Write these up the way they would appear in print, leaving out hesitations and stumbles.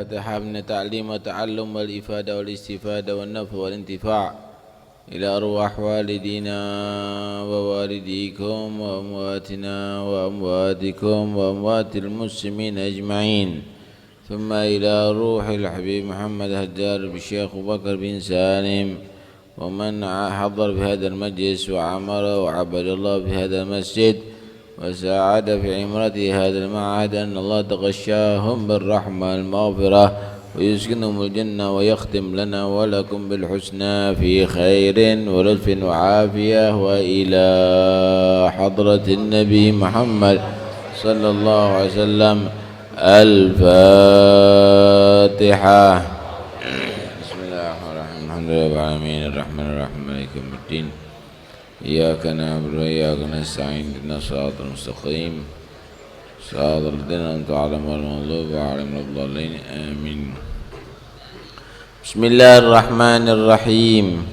فتح من التعليم والتعلم والإفادة والاستفادة والنفع والانتفاع إلى أرواح والدينا ووالديكم وأمواتنا وأمواتكم وأموات المسلمين أجمعين، ثم إلى روح الحبيب محمد هجار بالشيخ أبو بكر بن سالم ومن حضر في هذا المجلس وعمر وعبد الله في هذا المسجد وساعد في عمرته هذا المعهد، أن الله تغشاهم بالرحمة المغفرة ويسكنهم الجنة ويختم لنا ولكم بالحسنى في خير ولطف وعافية. وإلى حضرة النبي محمد صلى الله عليه وسلم الفاتحة. بسم الله الرحمن الرحيم، الحمد لله رب العالمين الرحمن الرحيم مالك يوم الدين، إياك نعبد وإياك نستعين اهدنا الصراط المستقيم صراط الذين أنعمت عليهم غير المغضوب عليهم ولا الضالين آمين. بسم الله الرحمن الرحيم،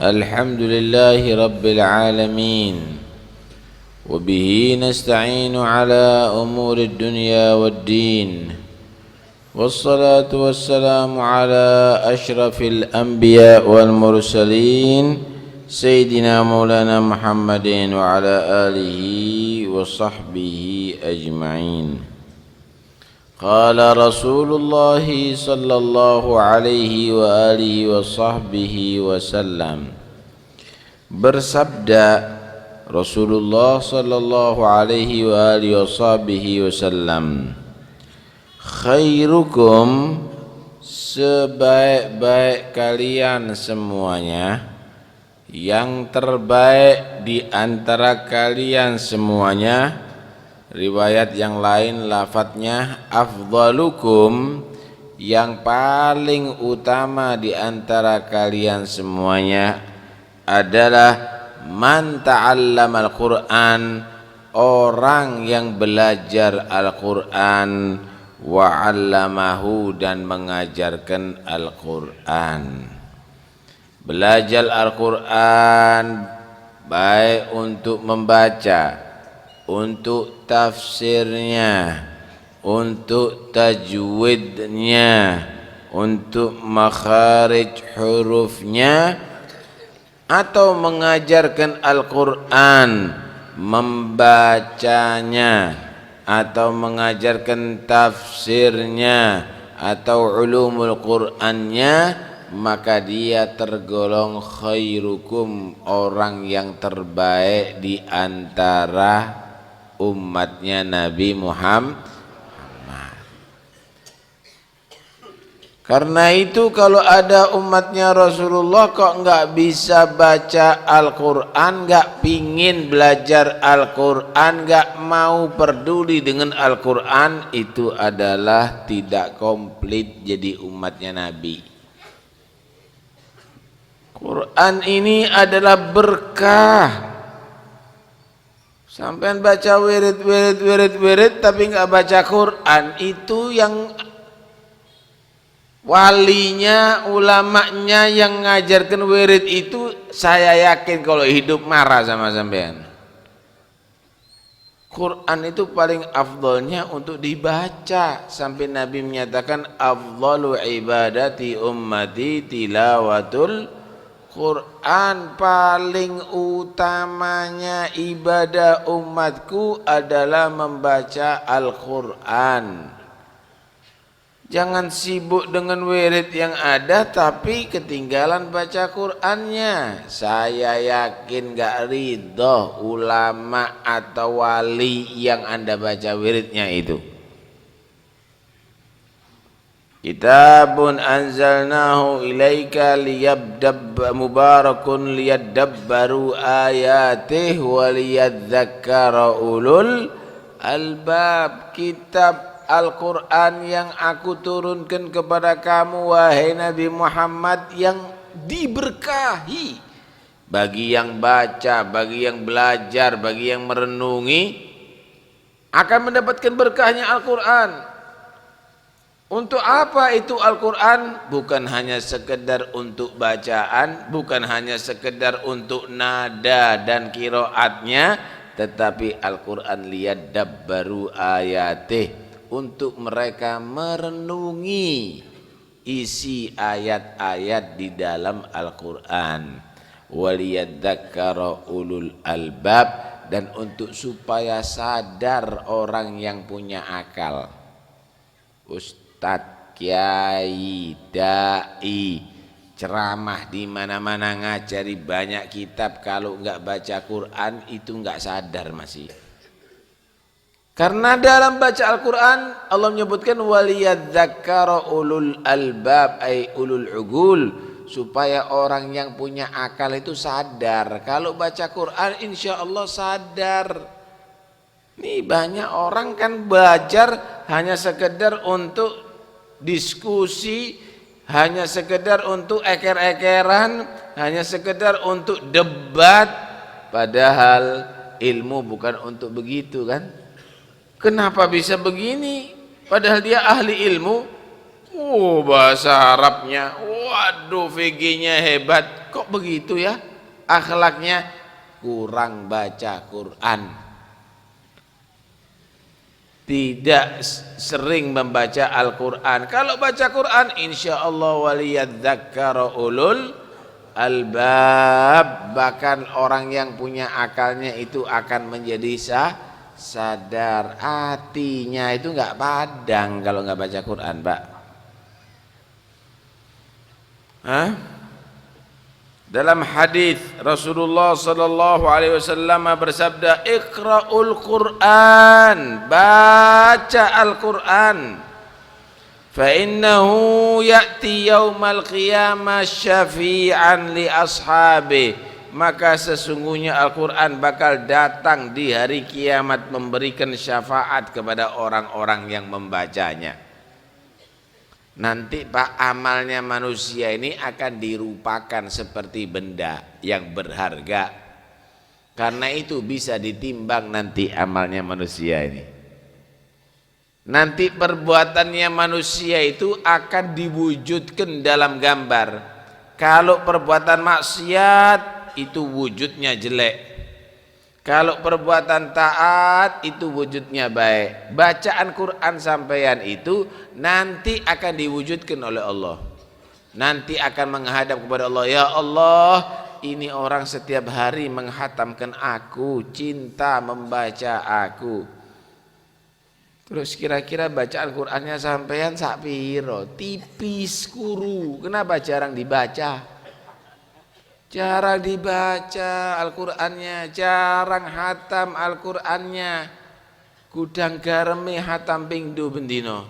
الحمد لله رب العالمين، وبه نستعين على أمور الدنيا والدين، والصلاة والسلام على أشرف الأنبياء والمرسلين سيدنا مولانا محمد وعلى آله وصحبه أجمعين. قال رسول الله صلى الله عليه وآله وصحبه وسلم, bersabda Rasulullah sallallahu alaihi wa alihi washabihi wasallam, khairukum, sebaik-baik kalian semuanya, yang terbaik di antara kalian semuanya. Riwayat yang lain lafadznya afdalukum, yang paling utama di antara kalian semuanya adalah man ta'allamal Qur'an, orang yang belajar Al-Qur'an, wa 'allamahu, dan mengajarkan Al-Qur'an. Belajar Al-Qur'an baik untuk membaca, untuk tafsirnya, untuk tajwidnya, untuk makharij hurufnya, atau mengajarkan Al-Qur'an, membacanya, atau mengajarkan tafsirnya, atau ulumul Qur'annya, maka dia tergolong khairukum, orang yang terbaik di antara umatnya Nabi Muhammad. Karena itu kalau ada umatnya Rasulullah kok enggak bisa baca Al-Quran, enggak pingin belajar Al-Quran, enggak mau peduli dengan Al-Quran, itu adalah tidak komplit jadi umatnya Nabi. Quran ini adalah berkah. Sampai baca wirid tapi enggak baca Quran, itu yang walinya, ulamanya yang ngajarkan wirid itu, saya yakin kalau hidup marah sama sampean. Quran itu paling afdolnya untuk dibaca, sampai Nabi menyatakan afdalu ibadati ummati tilawatul Quran, paling utamanya ibadah umatku adalah membaca Al-Quran. Jangan sibuk dengan wirid yang ada tapi ketinggalan baca Qur'annya. Saya yakin gak ridho ulama atau wali yang Anda baca wiridnya itu. Kitabun anzalnahu ilaika mubarakun liyadabbaru ayatih wa liyadzakkara ulul albab. Kitab Al-Quran yang aku turunkan kepada kamu wahai Nabi Muhammad, yang diberkahi bagi yang baca, bagi yang belajar, bagi yang merenungi, akan mendapatkan berkahnya Al-Quran. Untuk apa itu Al-Quran? Bukan hanya sekedar untuk bacaan, bukan hanya sekedar untuk nada dan qiraatnya, tetapi Al-Quran liyadabbaru ayatih, untuk mereka merenungi isi ayat-ayat di dalam Al-Quran. Waliyadzakkara ulul albab, dan untuk supaya sadar orang yang punya akal. Ustadz, kiai, dai, ceramah di mana-mana, ngajari banyak kitab, kalau enggak baca Quran itu enggak sadar masih. Karena dalam baca Al-Quran Allah menyebutkan waliyadzakkara ulul albab, ay ulul ugul, supaya orang yang punya akal itu sadar. Kalau baca Quran insya Allah sadar. Nih banyak orang kan belajar hanya sekedar untuk diskusi, hanya sekedar untuk eker-ekeran, hanya sekedar untuk debat, padahal ilmu bukan untuk begitu kan. Kenapa bisa begini? Padahal dia ahli ilmu. Oh, bahasa Arabnya, waduh, VG-nya hebat. Kok begitu ya? Akhlaknya kurang baca Quran. Tidak sering membaca Al-Quran. Kalau baca Quran, insya Allah waliyadzakkara ulul albab. Bahkan orang yang punya akalnya itu akan menjadi sadar. Hatinya itu enggak padang kalau enggak baca Quran, Pak. Dalam hadis Rasulullah sallallahu alaihi wasallam bersabda, "Iqra'ul Qur'an", baca Al-Qur'an. "Fa innahu ya'ti yaumal qiyamah syafi'an li ashabi", maka sesungguhnya Al-Quran bakal datang di hari kiamat memberikan syafaat kepada orang-orang yang membacanya. Nanti Pak, amalnya manusia ini akan dirupakan seperti benda yang berharga. Karena itu bisa ditimbang nanti amalnya manusia ini. Nanti perbuatannya manusia itu akan diwujudkan dalam gambar. Kalau perbuatan maksiat itu wujudnya jelek. Kalau perbuatan taat itu wujudnya baik. Bacaan Quran sampeyan itu nanti akan diwujudkan oleh Allah. Nanti akan menghadap kepada Allah, ya Allah, ini orang setiap hari menghatamkan aku, cinta membaca aku. Terus kira-kira bacaan Qurannya sampeyan sak piro? Tipis kuru. Kenapa jarang dibaca? Jarang dibaca Al-Qur'annya, jarang hatam Al-Qur'annya. Gudang gareme hatam ping du bendino.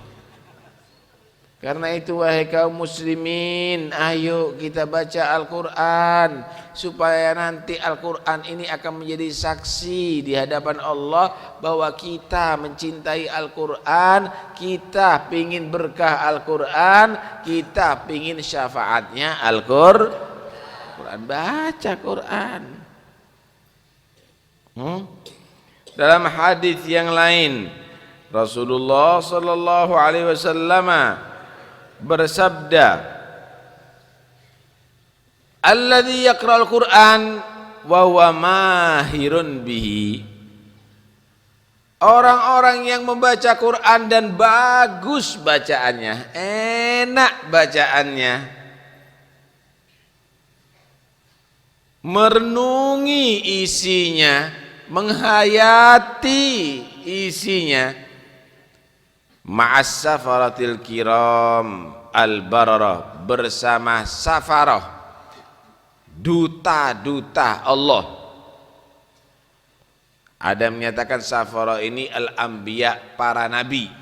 Karena itu wahai kaum muslimin, ayo kita baca Al-Qur'an supaya nanti Al-Qur'an ini akan menjadi saksi di hadapan Allah bahwa kita mencintai Al-Qur'an, kita pingin berkah Al-Qur'an, kita pingin syafaatnya Al-Qur'an. Baca Quran. Dalam hadis yang lain Rasulullah sallallahu alaihi wasallam bersabda, alladzi yaqra'ul Qur'an wa huwa mahirun bihi, orang-orang yang membaca Quran dan bagus bacaannya, enak bacaannya, merenungi isinya, menghayati isinya, ma'as safaratil kiram al-bararah, bersama safarah, duta-duta Allah. Ada yang menyatakan safarah ini al-anbiya, para nabi.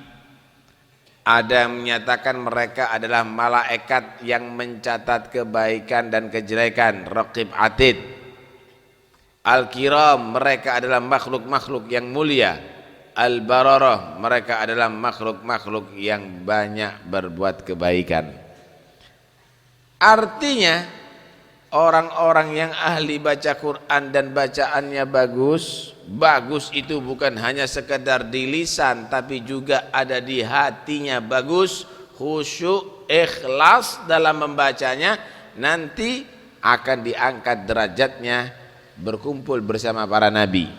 Ada yang menyatakan mereka adalah malaikat yang mencatat kebaikan dan kejelekan, raqib atid. Al-kiram, mereka adalah makhluk-makhluk yang mulia. Al-bararah, mereka adalah makhluk-makhluk yang banyak berbuat kebaikan. Artinya orang-orang yang ahli baca Quran dan bacaannya bagus, bagus itu bukan hanya sekedar di lisan tapi juga ada di hatinya bagus, khusyuk, ikhlas dalam membacanya, nanti akan diangkat derajatnya berkumpul bersama para nabi.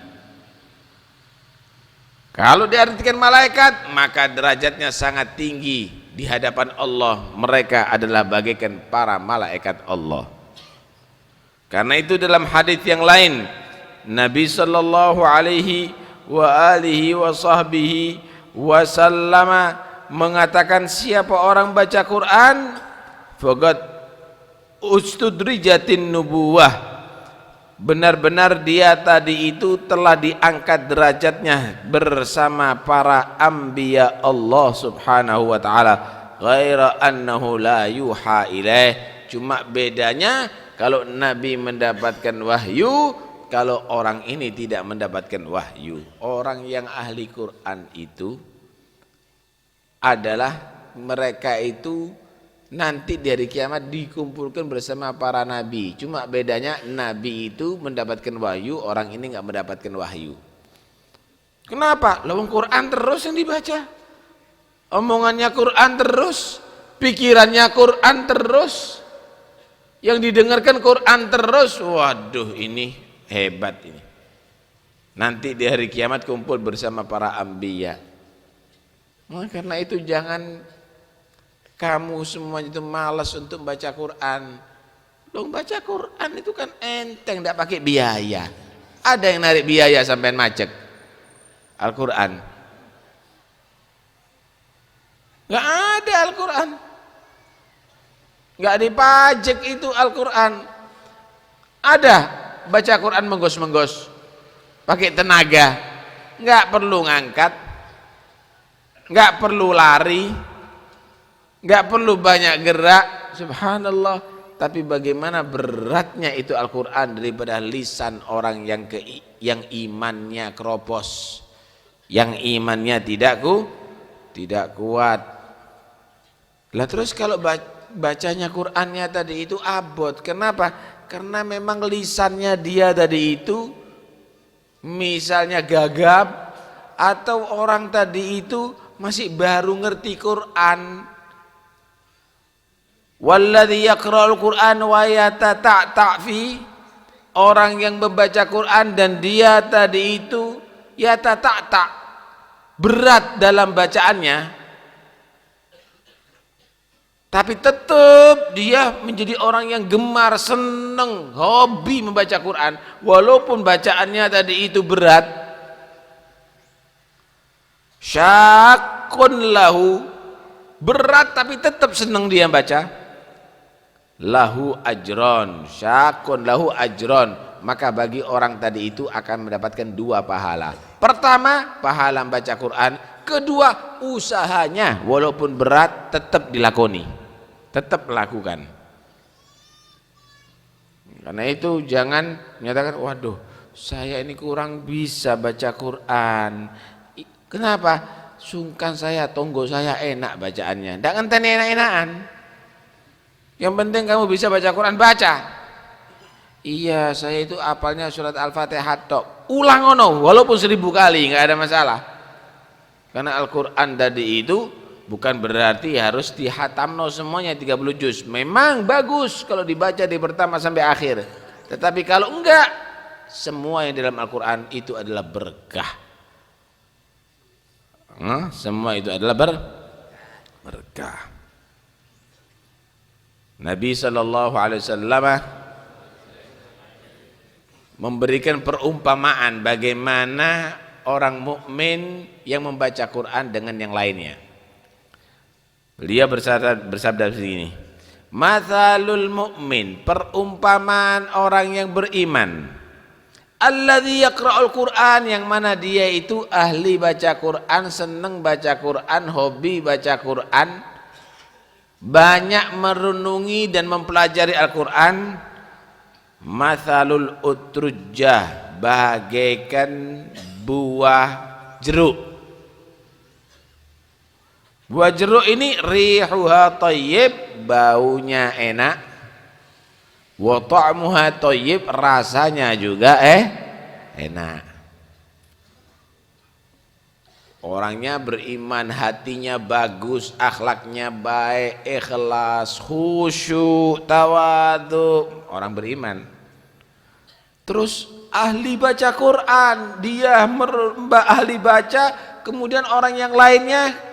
Kalau diartikan malaikat, maka derajatnya sangat tinggi di hadapan Allah. Mereka adalah bagaikan para malaikat Allah. Karena itu dalam hadis yang lain Nabi sallallahu alaihi wa alihi wa sahbihi wasallama mengatakan, siapa orang baca Quran faqad ustudrijatin nubuwah, benar-benar dia tadi itu telah diangkat derajatnya bersama para anbiya Allah subhanahu wa ta'ala, ghaira annahu la yuha ilaih. Cuma bedanya kalau Nabi mendapatkan wahyu, kalau orang ini tidak mendapatkan wahyu. Orang yang ahli Quran itu adalah mereka itu nanti di hari kiamat dikumpulkan bersama para nabi. Cuma bedanya nabi itu mendapatkan wahyu, orang ini nggak mendapatkan wahyu. Kenapa? Lawang Quran terus yang dibaca, omongannya Quran terus, pikirannya Quran terus, yang didengarkan Quran terus. Waduh, ini hebat ini. Nanti di hari kiamat kumpul bersama para anbiya. Nah, karena itu jangan kamu semuanya itu malas untuk baca Quran. Loh, baca Quran itu kan enteng, tidak pakai biaya. Ada yang narik biaya sampai macet Al-Quran? Nggak ada Al-Quran, nggak dipajak itu Al-Quran. Ada baca Quran menggos-menggos, pakai tenaga, nggak perlu ngangkat, nggak perlu lari, nggak perlu banyak gerak. Subhanallah. Tapi bagaimana beratnya itu Al-Quran daripada lisan orang yang imannya keropos, yang imannya tidak kuat. Lah terus kalau bacanya Qur'annya tadi itu abot. Kenapa? Karena memang lisannya dia tadi itu misalnya gagap, atau orang tadi itu masih baru ngerti Quran. Walladzi yaqra'ul Qur'an wa yatata'ta fi, orang yang membaca Quran dan dia tadi itu yatata'ta, berat dalam bacaannya, tapi tetap dia menjadi orang yang gemar, senang, hobi membaca Quran walaupun bacaannya tadi itu berat. Syakun lahu, berat tapi tetap senang dia baca. Lahu ajron, syakun lahu ajron, maka bagi orang tadi itu akan mendapatkan 2 pahala. Pertama, pahala membaca Quran. Kedua, usahanya walaupun berat tetap dilakoni, tetap lakukan. Karena itu jangan menyatakan, waduh saya ini kurang bisa baca Quran. Kenapa? Sungkan saya, tonggo saya enak bacaannya. Tidak ngenten enak-enakan. Yang penting kamu bisa baca Quran, baca. Iya, saya itu apalnya surat Al-Fatihah tok. Ulang ono walaupun 1000 kali, nggak ada masalah. Karena Al-Quran tadi itu bukan berarti harus dihatamno semuanya 30 juz. Memang bagus kalau dibaca di pertama sampai akhir. Tetapi kalau enggak, semua yang dalam Al-Quran itu adalah berkah. Semua itu adalah berkah. Nabi SAW memberikan perumpamaan bagaimana orang mukmin yang membaca Quran dengan yang lainnya. Beliau bersabda begini, mathalul mu'min, perumpamaan orang yang beriman, alladzi yaqra'ul Qur'an, yang mana dia itu ahli baca Quran, senang baca Quran, hobi baca Quran, banyak merenungi dan mempelajari Al-Quran. Mathalul utrujah, bagaikan buah jeruk. Buah jeruk ini rihuha thayyib, baunya enak, wa ta'muha thayyib, rasanya juga enak. Orangnya beriman, hatinya bagus, akhlaknya baik, ikhlas, khusyuk, tawadhu, orang beriman. Terus ahli baca Quran, dia ahli baca, kemudian orang yang lainnya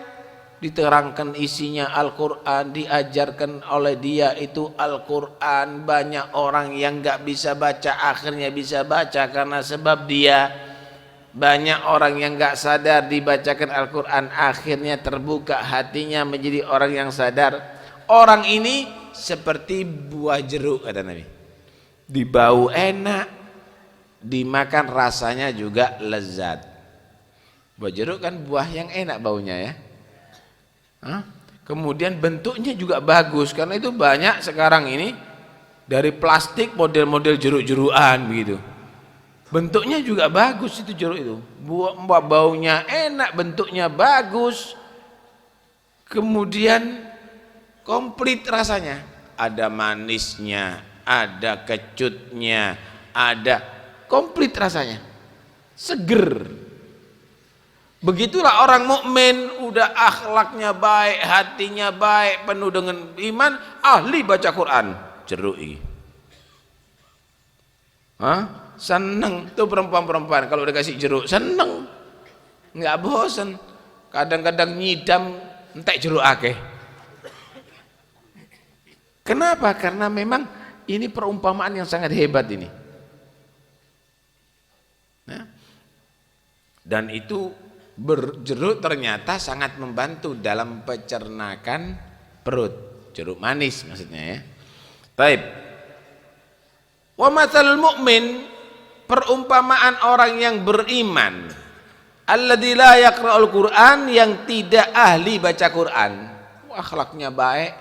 diterangkan isinya Al-Quran, diajarkan oleh dia itu Al-Quran. Banyak orang yang gak bisa baca akhirnya bisa baca karena sebab dia. Banyak orang yang gak sadar dibacakan Al-Quran akhirnya terbuka hatinya menjadi orang yang sadar. Orang ini seperti buah jeruk kata Nabi, dibau enak, dimakan rasanya juga lezat. Buah jeruk kan buah yang enak baunya ya. Kemudian bentuknya juga bagus karena itu banyak sekarang ini dari plastik model-model jeruk-jerukan begitu. Bentuknya juga bagus itu jeruk itu. Buah baunya enak, bentuknya bagus. Kemudian komplit rasanya. Ada manisnya, ada kecutnya, ada komplit rasanya. Seger. Begitulah orang mukmin, udah akhlaknya baik, hatinya baik, penuh dengan iman, ahli baca Quran, jeruk ini. Seneng tuh perempuan-perempuan kalau udah kasih jeruk, seneng, nggak bosen. Kadang-kadang nyidam entek jeruk akeh. Kenapa? Karena memang ini perumpamaan yang sangat hebat ini. Dan itu jeruk ternyata sangat membantu dalam pencernakan perut, jeruk manis maksudnya ya. Baik. Wa matsalul mu'min, perumpamaan orang yang beriman, alladzi la yaqra'ul Qur'an, yang tidak ahli baca Quran. Akhlaknya baik,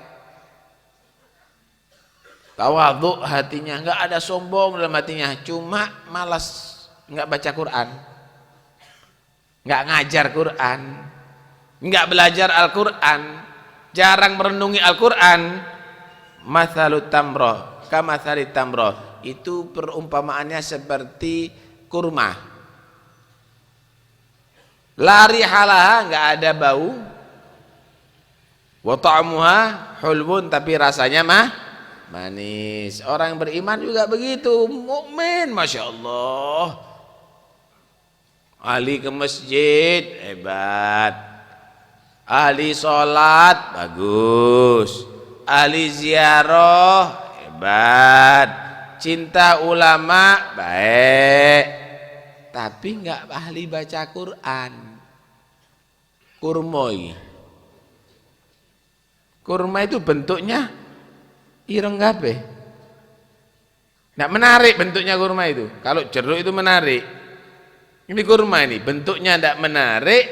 tawadhu hatinya, enggak ada sombong dalam hatinya, cuma malas enggak baca Quran. Enggak ngajar Quran, enggak belajar Al-Quran, jarang merenungi Al-Quran. Mathalut tamroh kamathali tamroh, itu perumpamaannya seperti kurma. Lari halaha, enggak ada bau. Wa ta'muha hulwun, tapi rasanya manis. Orang yang beriman juga begitu, mukmin, masya Allah. Ahli ke masjid hebat, ahli sholat bagus, ahli ziarah hebat, cinta ulama baik, tapi nggak ahli baca Quran. Kurma itu bentuknya ireng kabeh, nggak menarik bentuknya kurma itu. Kalau jeruk itu menarik. Ini kurma ini bentuknya tidak menarik,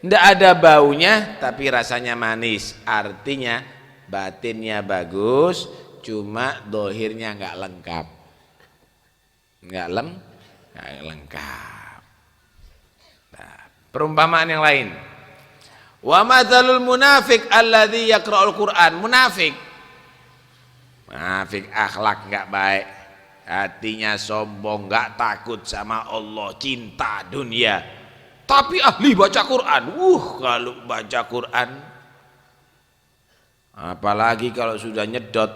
tidak ada baunya, tapi rasanya manis. Artinya batinnya bagus, cuma dohirnya nggak lengkap, nggak lengkap. Nah, perumpamaan yang lain. Wa matsalul munafiq alladzi yaqra'ul Qur'an. Munafik akhlak nggak baik, hatinya sombong, gak takut sama Allah, cinta dunia, tapi ahli baca Quran. Kalau baca Quran, apalagi kalau sudah nyedot,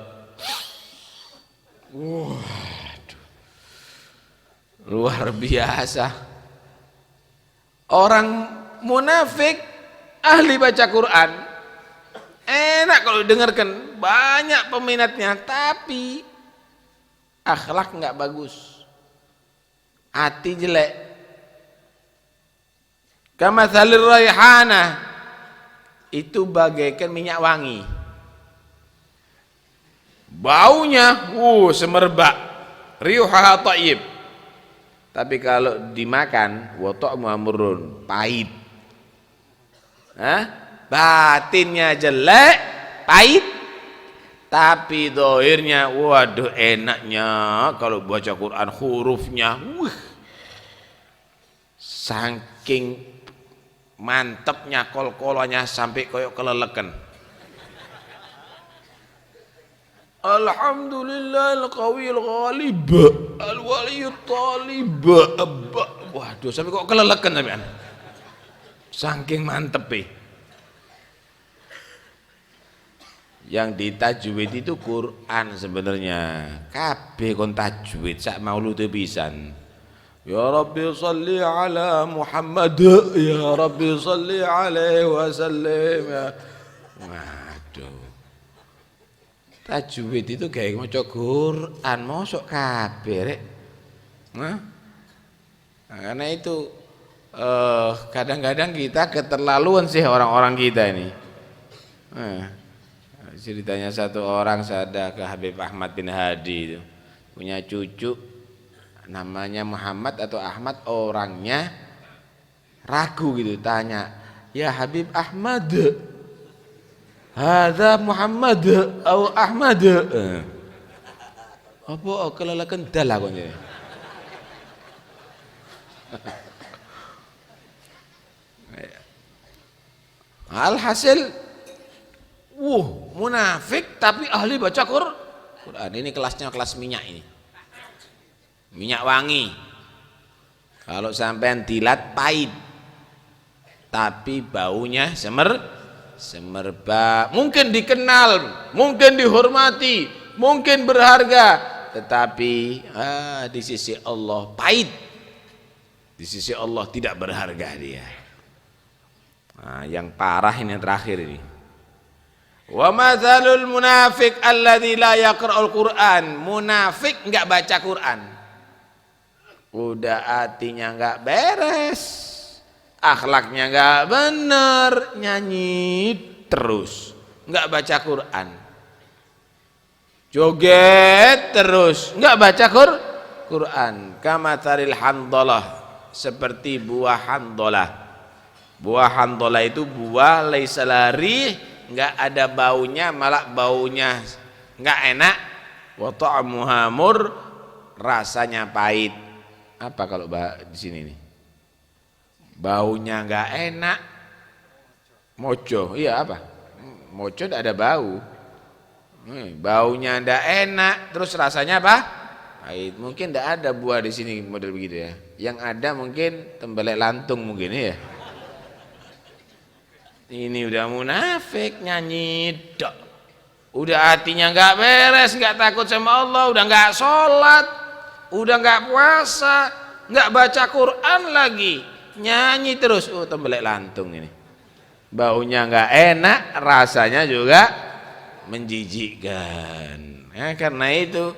luar biasa. Orang munafik ahli baca Quran, enak kalau dengarkan, banyak peminatnya, tapi akhlak enggak bagus, hati jelek. Kamatsalir raihana, itu bagaikan minyak wangi, baunya semerbak, riuhaha thayyib, tapi kalau dimakan wa ta'muha murrun, pahit. Batinnya jelek, pahit, tapi dohirnya waduh enaknya. Kalau baca Quran hurufnya saking mantepnya, kol-kolanya sampai koyok keleleken. Alhamdulillah al-qawiyul ghalib al-waliyut talib. Waduh sampai kok keleleken sampean, saking mantep. Yang ditajwid itu Quran sebenarnya, kabeh kon tajwid sak maulud pisan. Ya Rabbi salli ala Muhammad, ya Rabbi salli alaihi wasallim ya. Waduh, tajwid itu kayak maca Quran mosok kabeh rek. Nah, karena itu kadang-kadang kita keterlaluan sih orang-orang kita ini. Ceritanya satu orang sada ke Habib Ahmad bin Hadi itu punya cucu namanya Muhammad atau Ahmad, orangnya ragu gitu, tanya, ya Habib Ahmad, hadza Muhammad atau Ahmad? Apa kelelakan dalah kok ini? Alhasil munafik tapi ahli baca Quran. Ini kelasnya kelas minyak ini. Minyak wangi. Kalau sampean dilat pahit. Tapi baunya semerbak. Mungkin dikenal, mungkin dihormati, mungkin berharga, tetapi di sisi Allah pahit. Di sisi Allah tidak berharga dia. Nah, yang parah ini yang terakhir ini. Wa mathalul munafiq alladzi la yaqra'ul Qur'an. Munafik enggak baca Quran. Udah hatinya enggak beres, akhlaknya enggak benar, nyanyi terus, enggak baca Quran. Joget terus, enggak baca Quran. Kamatharil handalah, seperti buah handalah. Buah handalah itu buah laisa lari, enggak ada baunya, malah baunya enggak enak. Wa ta'muha mur, rasanya pahit. Apa kalau di sini nih? Baunya enggak enak. Mojo, iya apa? Mojo enggak ada bau. Baunya enggak enak, terus rasanya apa? Pahit. Mungkin enggak ada buah di sini model begitu ya. Yang ada mungkin tembelek lantung mungkin ya. Ini udah munafik, nyanyi dok. Udah hatinya enggak beres, enggak takut sama Allah, udah enggak sholat, udah enggak puasa, enggak baca Quran lagi, nyanyi terus. Tembelek lantung ini. Baunya enggak enak, rasanya juga menjijikkan. Karena itu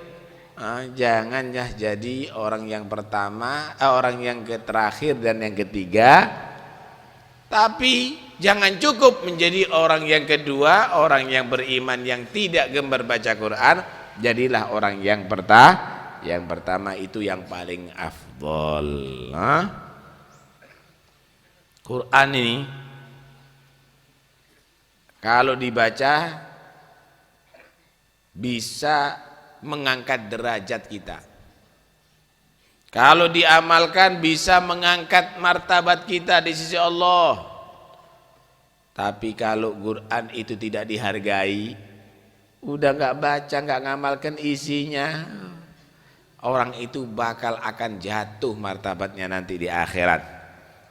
jangan jadi orang yang pertama, orang yang terakhir dan yang ketiga. Tapi jangan cukup menjadi orang yang kedua, orang yang beriman yang tidak gemar baca Quran. Jadilah orang yang pertama itu yang paling afdol. Quran ini kalau dibaca bisa mengangkat derajat kita. Kalau diamalkan bisa mengangkat martabat kita di sisi Allah. Tapi kalau Quran itu tidak dihargai, udah enggak baca, enggak ngamalkan isinya, orang itu bakal akan jatuh martabatnya nanti di akhirat.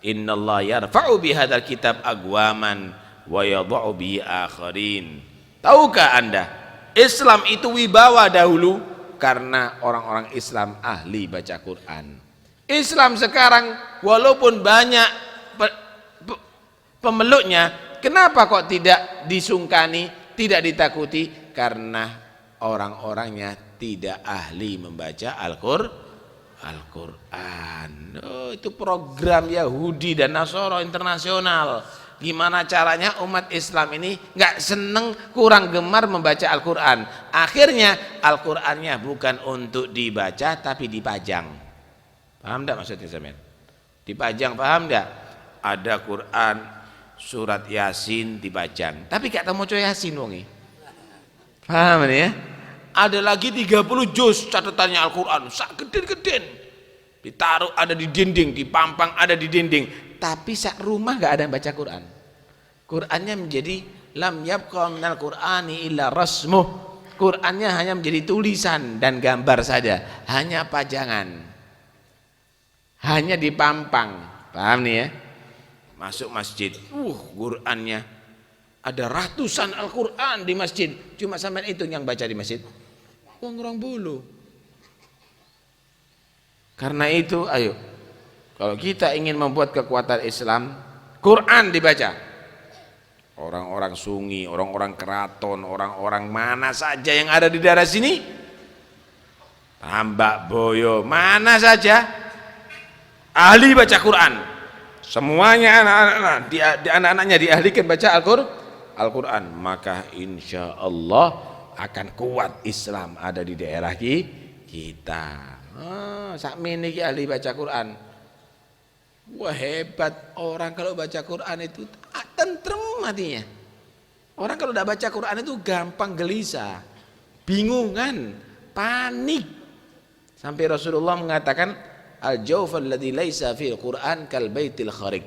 Innallaha yarfa'u bihadzal kitab aqwaman wa yadh'u bihi akharin. Tahukah Anda, Islam itu wibawa dahulu karena orang-orang Islam ahli baca Quran. Islam sekarang walaupun banyak pemeluknya, kenapa kok tidak disungkani, tidak ditakuti? Karena orang-orangnya tidak ahli membaca Al-Quran. Itu program Yahudi dan Nasara internasional. Gimana caranya umat Islam ini nggak seneng, kurang gemar membaca Al-Quran. Akhirnya Al-Qurannya bukan untuk dibaca tapi dipajang. Paham enggak maksudnya Samen? Dipajang, paham enggak? Ada Quran surat Yasin dipajang, tapi gak tahu maca Yasin wongi. Paham ya? Ada lagi 30 juz catatannya Al-Quran, sak geden-geden. Ditaruh ada di dinding, dipampang ada di dinding. Tapi sak rumah gak ada yang baca Quran. Qurannya menjadi lam yabqa minal Qur'ani illa rasmuh. Qurannya hanya menjadi tulisan dan gambar saja, hanya pajangan, hanya dipampang. Paham nih ya? Masuk masjid, Qurannya ada ratusan Al-Quran di masjid, cuma sampai itu yang baca di masjid. Orang bulu. Karena itu ayo, kalau kita ingin membuat kekuatan Islam, Quran dibaca. Orang-orang Sungi, orang-orang Keraton, orang-orang mana saja yang ada di daerah sini, Tambak Boyo, mana saja, ahli baca Quran. Semuanya anak-anaknya diahlikan baca Al-Quran, maka insya Allah akan kuat Islam ada di daerah kita. Sakmini ahli baca Quran. Wah, hebat orang kalau baca Quran itu tentrem hatinya. Orang kalau tidak baca Quran itu gampang gelisah, bingungan, panik. Sampai Rasulullah mengatakan al-jawf alladzi laisa fil Quran kal baitil kharik.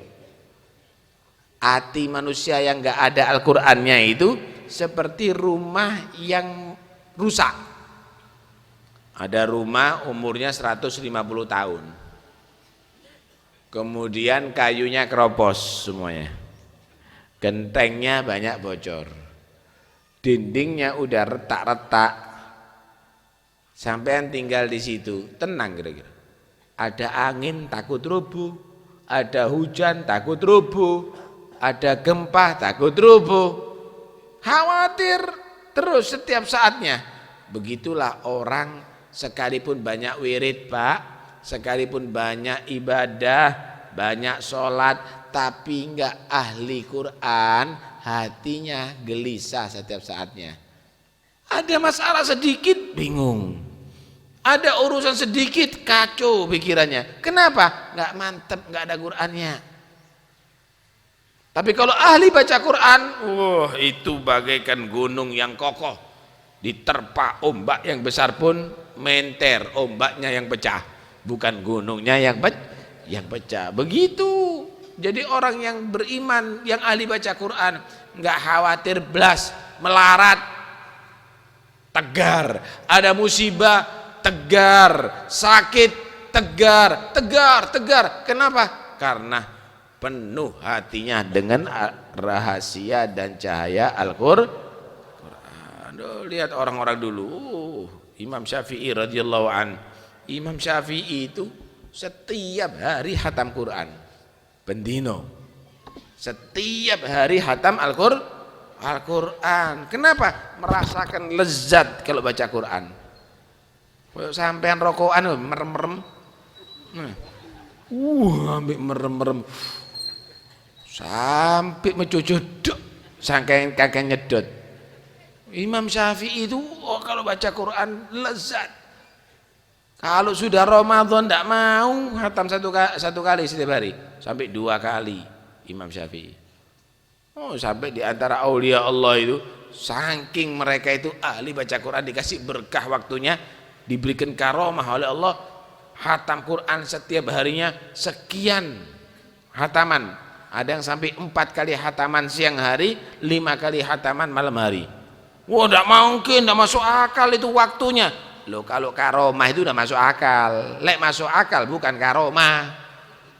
Hati manusia yang enggak ada Al-Qur'annya itu seperti rumah yang rusak. Ada rumah umurnya 150 tahun. Kemudian kayunya keropos semuanya. Gentengnya banyak bocor. Dindingnya udah retak-retak. Sampean tinggal di situ, tenang kira-kira. Ada angin takut rubuh, ada hujan takut rubuh, ada gempa takut rubuh. Khawatir terus setiap saatnya. Begitulah orang sekalipun banyak wirid, Pak, sekalipun banyak ibadah, banyak sholat, tapi enggak ahli Quran, hatinya gelisah setiap saatnya. Ada masalah sedikit bingung, ada urusan sedikit kacau pikirannya. Kenapa? Enggak mantep, enggak ada Qurannya. Tapi kalau ahli baca Quran, wah, itu bagaikan gunung yang kokoh, diterpa ombak yang besar pun menter, ombaknya yang pecah, bukan gunungnya yang pecah. Begitu. Jadi orang yang beriman, yang ahli baca Quran, enggak khawatir blas, melarat, tegar. Ada musibah, tegar. Sakit, tegar. Kenapa? Karena penuh hatinya dengan rahasia dan cahaya Al-Quran. Lihat orang-orang dulu, Imam Syafi'i radhiyallahu an. Imam Syafi'i itu setiap hari hatam Quran, bendino. Setiap hari hatam Al-Quran. Kenapa? Merasakan lezat kalau baca Quran. Sampean rokokan merem-merem. Ambil merem-merem. Sampai mencocodok saking kakek nyedot. Imam Syafi'i itu kalau baca Quran lezat. Kalau sudah Ramadan tidak mau hatam satu kali setiap hari, sampai 2 kali Imam Syafi'i. Sampai di antara aulia Allah itu, saking mereka itu ahli baca Quran, dikasih berkah waktunya, diberikan karomah oleh Allah, hatam Quran setiap harinya sekian hataman. Ada yang sampai 4 kali hataman siang hari, 5 kali hataman malam hari. Wah, tidak mungkin, tidak masuk akal itu waktunya. Loh, kalau karomah itu udah masuk akal. Lek masuk akal bukan karomah.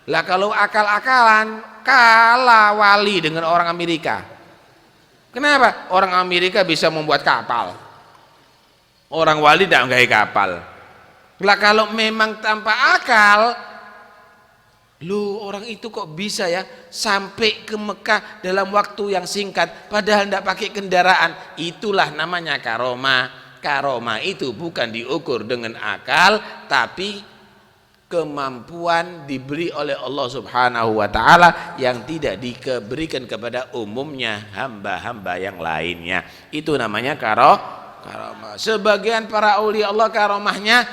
Lah kalau akal-akalan, kalah wali dengan orang Amerika. Kenapa? Orang Amerika bisa membuat kapal, orang wali tidak nggak kapal. Lah kalau memang tanpa akal, lu orang itu kok bisa ya sampai ke Mekah dalam waktu yang singkat, padahal tidak pakai kendaraan. Itulah namanya karomah. Karomah itu bukan diukur dengan akal, tapi kemampuan diberi oleh Allah Subhanahu wa ta'ala yang tidak diberikan kepada umumnya hamba-hamba yang lainnya. Itu namanya karomah. Sebagian para aulia Allah karomahnya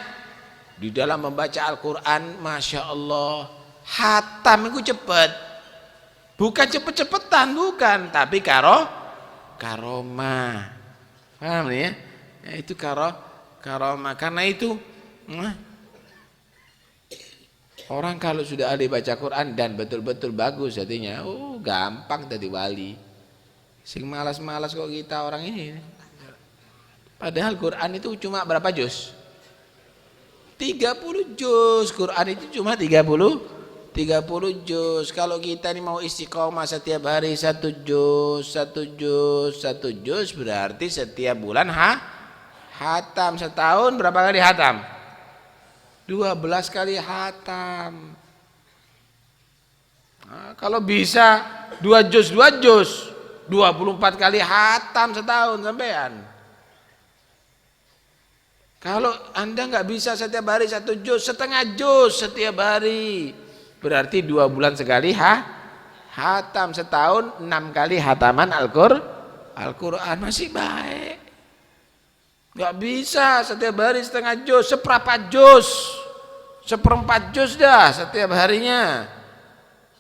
di dalam membaca Al-Quran, Masya Allah, hatam itu cepat, bukan cepet-cepetan, bukan, tapi karomah. Paham ya? Itu karomah. Karena itu orang kalau sudah ahli baca Quran dan betul-betul bagus hatinya, gampang jadi wali. Sing malas-malas kok kita orang ini. Padahal Quran itu cuma berapa juz? 30 juz. Quran itu cuma 30 juz. Kalau kita ini mau istiqomah setiap hari 1 juz, berarti setiap bulan hatam. Setahun berapa kali hatam? 12 kali hatam. Nah, kalau bisa 2 juz 24 kali hatam setahun sampean. Kalau Anda nggak bisa setiap hari 1 juz, setengah juz setiap hari, berarti 2 bulan sekali hatam, setahun 6 kali hataman Al-Quran, masih baik. Nggak bisa setiap hari setengah juz, seperempat juz dah setiap harinya,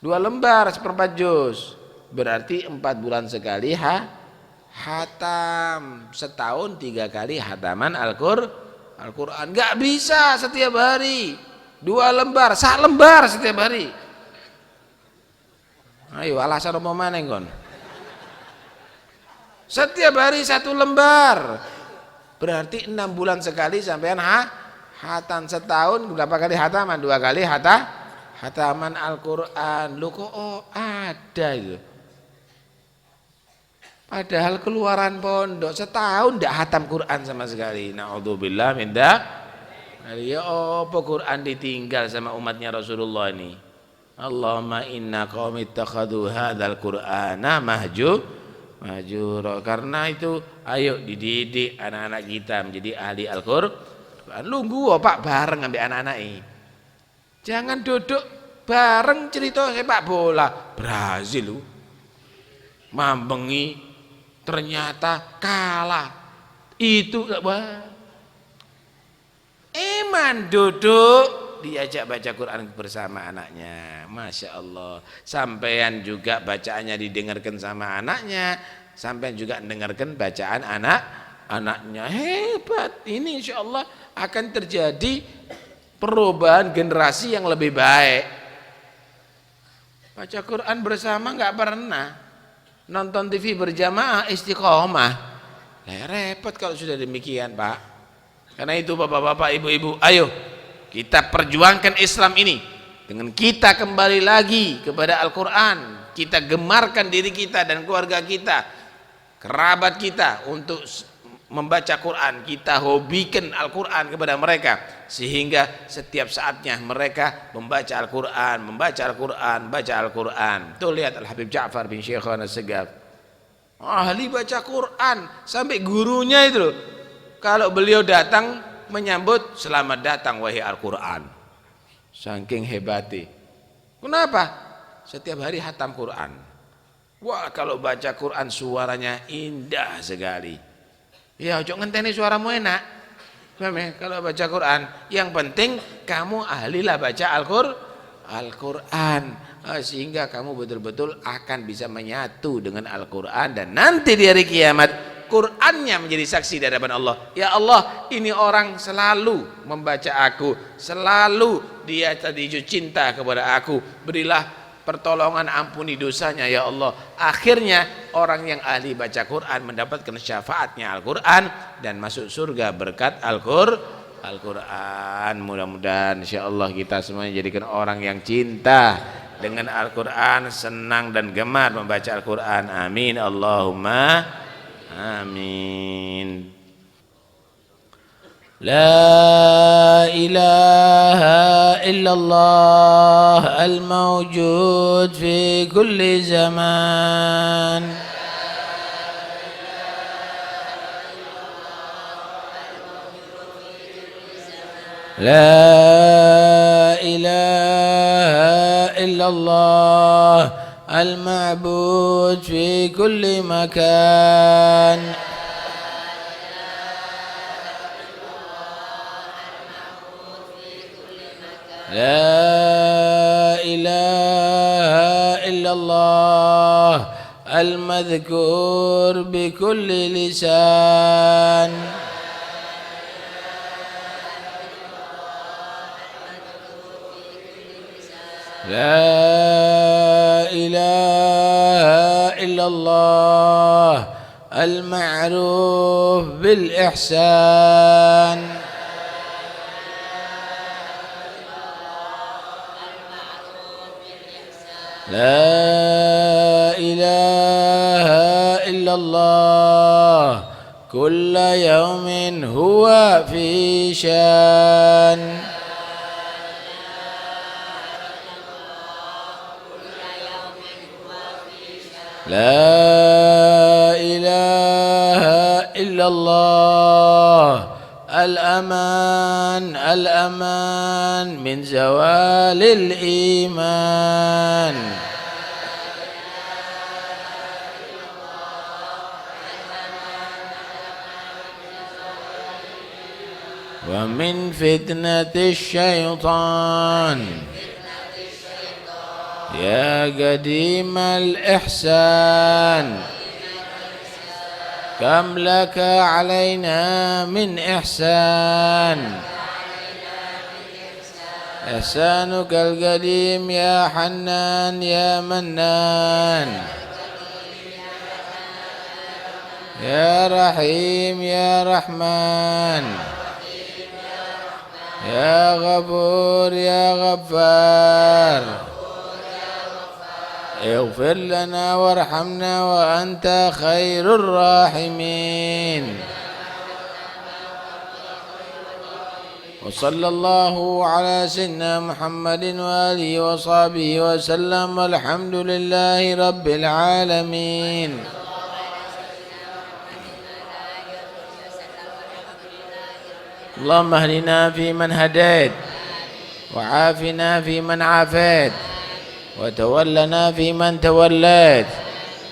2 lembar seperempat juz, berarti 4 bulan sekali hatam, setahun 3 kali hataman Al-Quran. Nggak bisa setiap hari 2 lembar, 1 lembar setiap hari. Ayo alasan apa maneh kon? Setiap hari 1 lembar, berarti 6 bulan sekali sampean hatam, setahun berapa kali hataman? 2 kali hataman Al-Quran. Lu kok ada itu? Padahal keluaran pondok setahun ndak hatam Quran sama sekali. Naudzubillah min dzalik. Ya apa Quran ditinggal sama umatnya Rasulullah ini? Allahumma inna qaumi ittakhadhu hadzal Qur'ana mahjura. Karena itu ayo dididik anak-anak kita menjadi ahli Al-Qur'an. Lungguh Pak bareng ambek anak-anak ini. Jangan duduk bareng cerita sepak bola Brazil lu. Mambengi ternyata kalah. Itu Eman duduk diajak baca Quran bersama anaknya, Masya Allah. Sampean juga bacaannya didengarkan sama anaknya, sampean juga dengarkan bacaan anaknya. Hebat, ini insya Allah akan terjadi perubahan generasi yang lebih baik. Baca Quran bersama nggak pernah, nonton TV berjamaah istiqomah. Repot kalau sudah demikian Pak. Karena itu bapak-bapak, ibu-ibu, ayo kita perjuangkan Islam ini dengan kita kembali lagi kepada Al-Quran. Kita gemarkan diri kita dan keluarga kita, kerabat kita untuk membaca Quran. Kita hobikan Al-Quran kepada mereka, sehingga setiap saatnya mereka membaca Al-Quran, baca Al-Quran. Tuh lihat Al-Habib Ja'far bin Syekhana Segaf, ahli baca Quran, sampai gurunya itu loh, kalau beliau datang menyambut, selamat datang wahai Al-Quran. Saking hebati. Kenapa? Setiap hari hatam Quran. Wah, kalau baca Quran suaranya indah sekali. Ya, ojo ngenteni suaramu enak. Kalau baca Quran, yang penting kamu ahlilah baca Al-Quran. Sehingga kamu betul-betul akan bisa menyatu dengan Al-Quran, dan nanti di hari kiamat Qurannya menjadi saksi di hadapan Allah. Ya Allah, ini orang selalu membaca aku, selalu dia tadi cinta kepada aku, berilah pertolongan, ampuni dosanya ya Allah. Akhirnya orang yang ahli baca Quran mendapatkan syafaatnya Al-Quran dan masuk surga berkat Al-Quran. Mudah-mudahan insyaallah kita semuanya jadikan orang yang cinta dengan Al-Quran, senang dan gemar membaca Al-Quran. Amin Allahumma amin. La ilaha illallah al-mawjud fi kulli zaman. La ilaha illallah al-ma'bud fi kulli makan. La ilaha illallah al-madhkur bi kulli lisan. La ilaha illallah al-ma'ruf bil ihsan. La ilaha illallah kulla yawmin huwa fi shan. لا إله إلا الله الأمان الأمان من زوال الإيمان. ومن فتنة الشيطان يا قديم الإحسان كم لك علينا من إحسان. إحسانك القديم يا حنان يا منان يا رحيم يا رحمن يا غفور يا غفار اغفر لنا وارحمنا وأنت خير الراحمين. وصلى الله على سيدنا محمد وآله وصحبه وسلم والحمد لله رب العالمين. اللهم اهدنا فيمن هديت وعافنا فيمن عافيت وتولنا فيمن توليت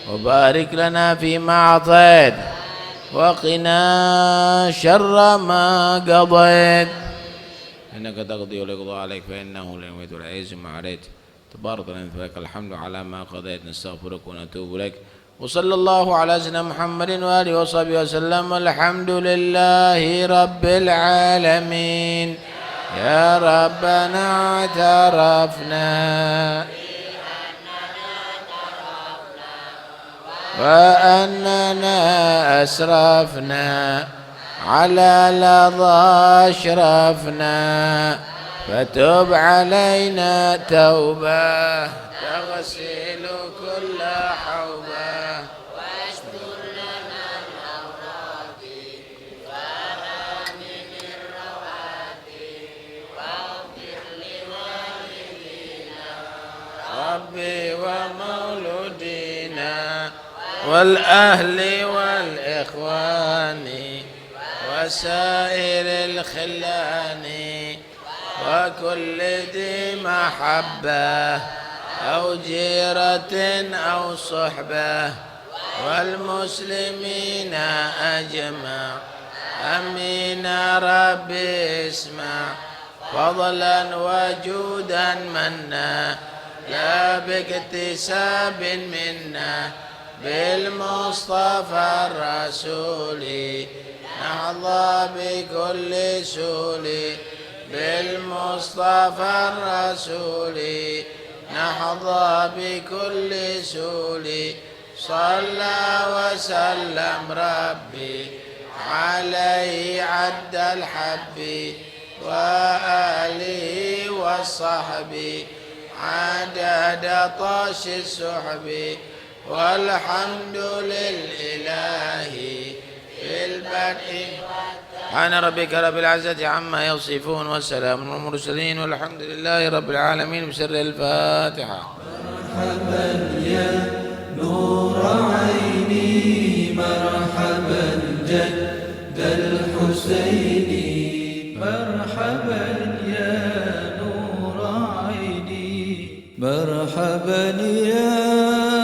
وبارك لنا فيما أعطيت وقنا شر ما قضيت إنك تقضي ولا يقضى عليك فإنه لا يميت ولا يعز ما عليت تبارك لك الحمد على ما قضيت نستغفرك ونتوب إليك. وصلى الله على سيدنا محمد وآله وصحبه وسلم والحمد لله رب العالمين. يا ربنا اعترفنا وأننا أسرفنا على لظى أشرفنا فتب علينا توبة تغسل كل حوبة واستر لنا الأمراض وأمن الرواتب واغفر لوالدينا ربي ومولودينا والأهل والإخوان وسائر الخلان وكل ذي محبة أو جيرة أو صحبة والمسلمين أجمع أمين ربي اسمع فضلا وجودا منا لا باكتساب منا بالمصطفى الرسول نحظى بكل سول بالمصطفى الرسول نحظى بكل سول صلى وسلم ربي عليه عد الحب وآله والصحب عدد طاش السحب والحمد لله في البدء. سبحان ربك رب العزة عما يصفون والسلام على المرسلين والحمد لله رب العالمين. بسر الفاتحة. مرحبا يا نور عيني مرحبا جد الحسين مرحبا يا نور عيني مرحبا يا